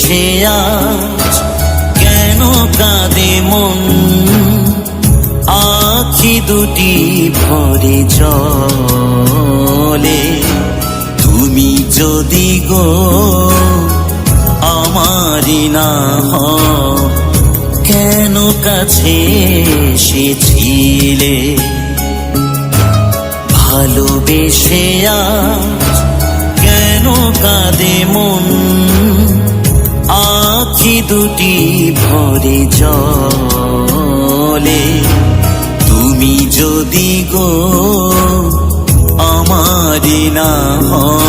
ভালোবেসে আজ কেন কাঁদে মন, আখি দুটি ভরে জলে। তুমি যদি গো আমারি না হও, কেন কাছে এসেছিলে? ভালোবেসে আজ কেন কাঁদে মন, আখি দুটি ভরে জলে। তুমি যদি গো আমারি না হও,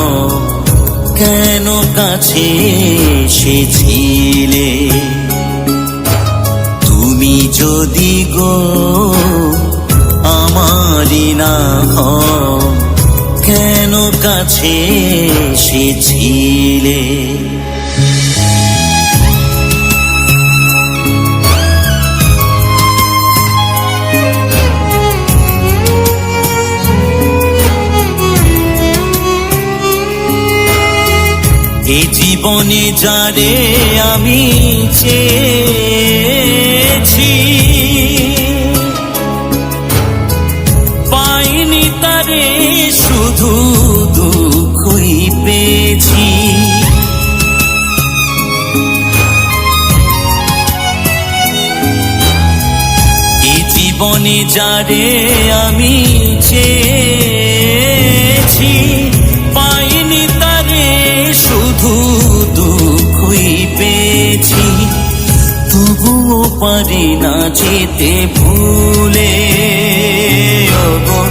কেন কাছে এসেছিলে? তুমি যদি গো আমারি না হও, কেন কাছে এসেছিলে? এ জীবনে যারে আমি চেয়েছি, পাইনি তারে শুধু দুঃখই পেয়েছি। এ জীবনে যারে আমি চেয়েছি, পাইনি তারে শুধু দুঃখই পেয়েছি। তবুও পারি না যেতে ভুলে, ওগো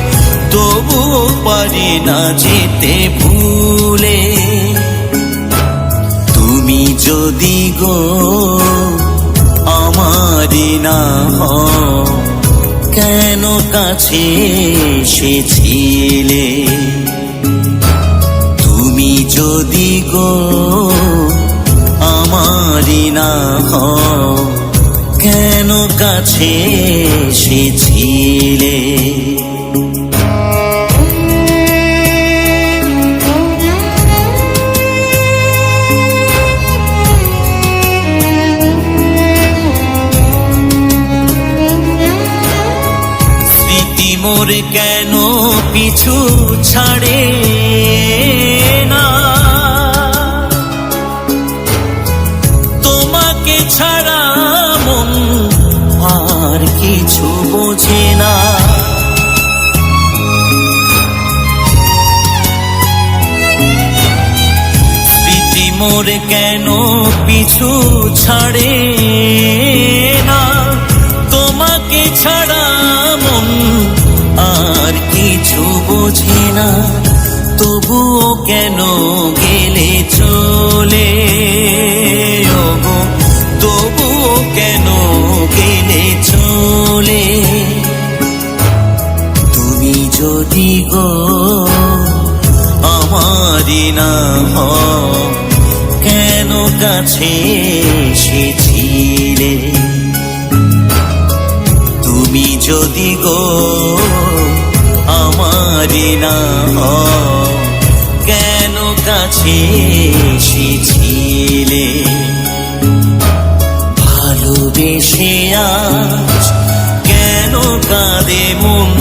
তবুও পারি না যেতে ভুলে। তুমি যদি গো আমারি না হও, কেন কাছে এসেছিলে? তুমি যদি গো আমারি না হও, কেন কাছে এসেছিলে? স্মৃতি মোরে কেন পিছু ছাড়ে না, তোমাকে ছাড়া মন আর কিছু বোঝে না। স্মৃতি মোরে কেন পিছু ছাড়ে না, তোমাকে ছাড়া মন আর কিছু বোঝে না। তবুও কেন গেলে চলে, ওগো তবুও কেন গেলে চলে? তুমি যদি গো আমারি না হও, কেন কাছে এসেছিলে? তুমি যদি গো আমারি না হও, কেন কাছে এসেছিলে? ভালোবেসে আজ কেন কাঁদে মন,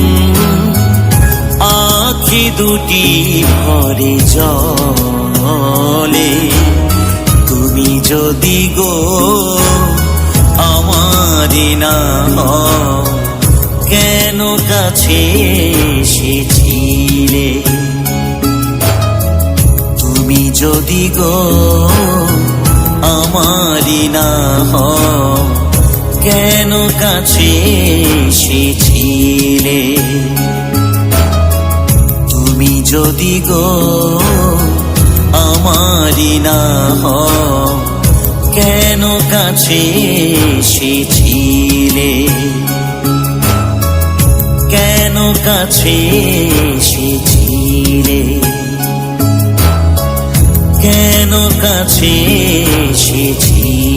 আখি দুটি ভরে জলে। তুমি যদি গো আমারি না হও, কেন কাছে এসেছিলে? তুমি যদি গো আমারি না হও, কেন কাছে এসেছিলে? তুমি যদি গো আমারি না হও, কেন কাছে এসেছিলে? কেন কাছে এসেছিলে? কেন কাছে এসেছিলে?